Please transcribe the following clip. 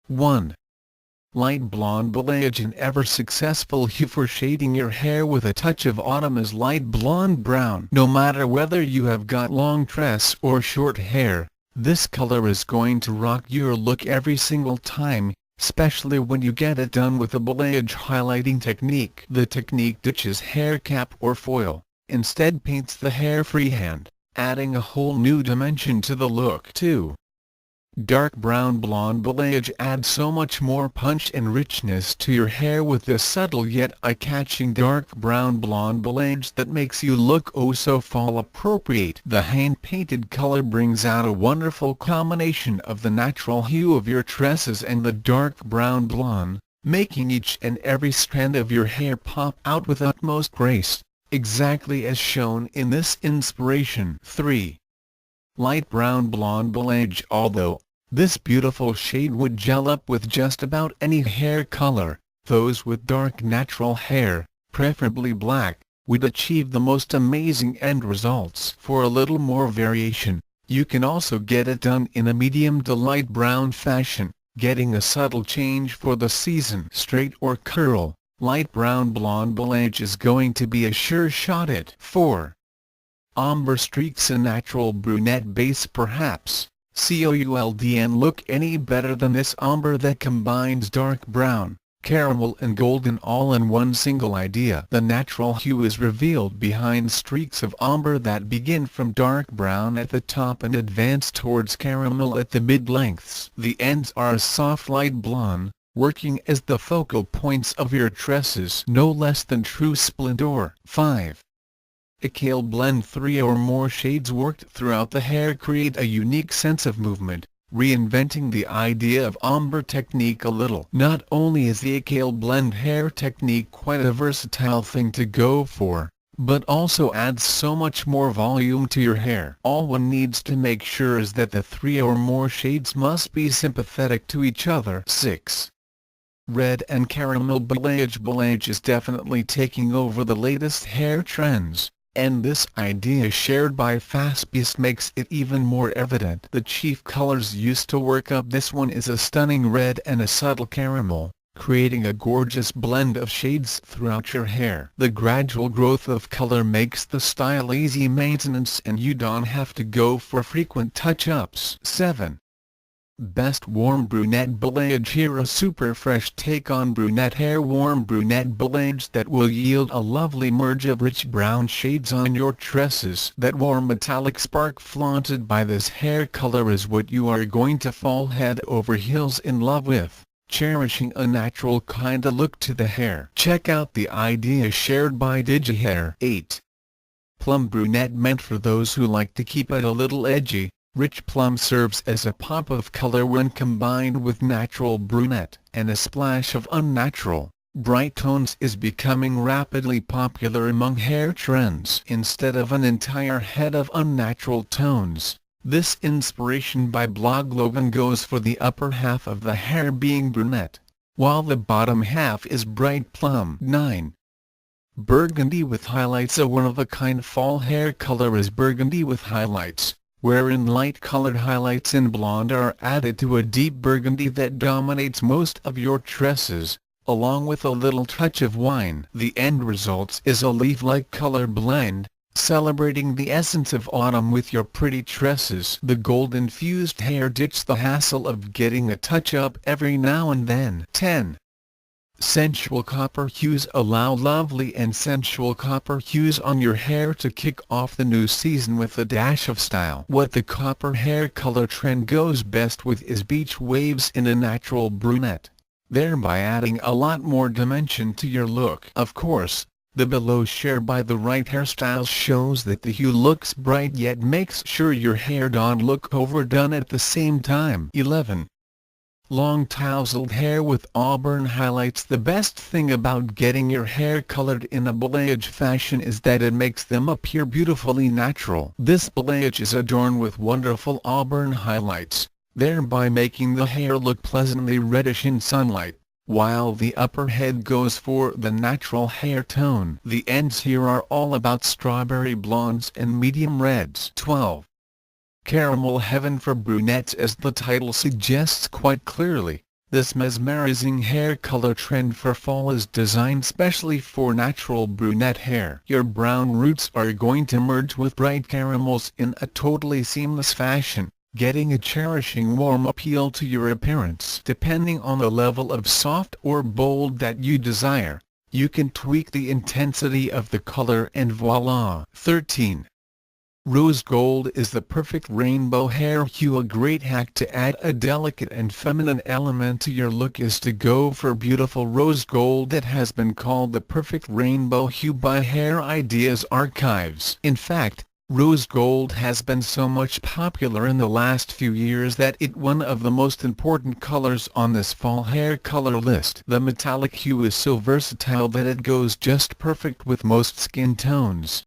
1. Light blonde balayage. An ever-successful hue for shading your hair with a touch of autumn is light blonde brown. No matter whether you have got long tress or short hair, this color is going to rock your look every single time, especially when you get it done with a balayage highlighting technique. The technique ditches hair cap or foil, instead paints the hair freehand, adding a whole new dimension to the look. 2. Dark brown blonde balayage adds so much more punch and richness to your hair with this subtle yet eye-catching dark brown blonde balayage that makes you look oh so fall appropriate. The hand-painted color brings out a wonderful combination of the natural hue of your tresses and the dark brown blonde, making each and every strand of your hair pop out with utmost grace, exactly as shown in this inspiration. 3. Light brown blonde balayage. Although this beautiful shade would gel up with just about any hair color, those with dark natural hair, preferably black, would achieve the most amazing end results. For a little more variation, you can also get it done in a medium to light brown fashion, getting a subtle change for the season. Straight or curl, light brown blonde balayage is going to be a sure shot at. 4. Ombre Streaks. A natural brunette base. Perhaps couldn't look any better than this ombre that combines dark brown, caramel and golden all in one single idea. The natural hue is revealed behind streaks of ombre that begin from dark brown at the top and advance towards caramel at the mid-lengths. The ends are a soft light blonde, working as the focal points of your tresses. No less than true splendor. 5. Ecaille Blend. 3 or more shades worked throughout the hair create a unique sense of movement, reinventing the idea of ombre technique a little. Not only is the Ecaille Blend hair technique quite a versatile thing to go for, but also adds so much more volume to your hair. All one needs to make sure is that the 3 or more shades must be sympathetic to each other. 6. Red and Caramel Balayage. Balayage is definitely taking over the latest hair trends, and this idea shared by Faspius makes it even more evident. The chief colors used to work up this one is a stunning red and a subtle caramel, creating a gorgeous blend of shades throughout your hair. The gradual growth of color makes the style easy maintenance and you don't have to go for frequent touch-ups. 7. Best Warm Brunette Balayage. Here a super fresh take on brunette hair. Warm brunette balayage that will yield a lovely merge of rich brown shades on your tresses. That warm metallic spark flaunted by this hair color is what you are going to fall head over heels in love with, cherishing a natural kinda look to the hair. Check out the idea shared by BalayageHair. 8. Plum Brunette. Meant for those who like to keep it a little edgy, rich plum serves as a pop of color when combined with natural brunette, and a splash of unnatural, bright tones is becoming rapidly popular among hair trends. Instead of an entire head of unnatural tones, this inspiration by Blog Logan goes for the upper half of the hair being brunette, while the bottom half is bright plum. 9. Burgundy with highlights. A one-of-a-kind fall hair color is burgundy with highlights, wherein light-colored highlights in blonde are added to a deep burgundy that dominates most of your tresses, along with a little touch of wine. The end result is a leaf-like color blend, celebrating the essence of autumn with your pretty tresses. The gold-infused hair ditch the hassle of getting a touch-up every now and then. 10. Sensual copper hues. Allow lovely and sensual copper hues on your hair to kick off the new season with a dash of style. What the copper hair color trend goes best with is beach waves in a natural brunette, thereby adding a lot more dimension to your look. Of course, the below share by the right hairstyle shows that the hue looks bright yet makes sure your hair don't look overdone at the same time. 11. Long tousled hair with auburn highlights. The best thing about getting your hair colored in a balayage fashion is that it makes them appear beautifully natural. This balayage is adorned with wonderful auburn highlights, thereby making the hair look pleasantly reddish in sunlight, while the upper head goes for the natural hair tone. The ends here are all about strawberry blondes and medium reds. 12. Caramel Heaven for brunettes. As the title suggests quite clearly, This mesmerizing hair color trend for fall is designed specially for natural brunette hair. Your brown roots are going to merge with bright caramels in a totally seamless fashion, getting a cherishing warm appeal to your appearance. Depending on the level of soft or bold that you desire, you can tweak the intensity of the color and voila! 13. Rose gold is the perfect rainbow hair hue. A great hack to add a delicate and feminine element to your look is to go for beautiful rose gold that has been called the perfect rainbow hue by Hair Ideas Archives. In fact, rose gold has been so much popular in the last few years that it's one of the most important colors on this fall hair color list. The metallic hue is so versatile that it goes just perfect with most skin tones.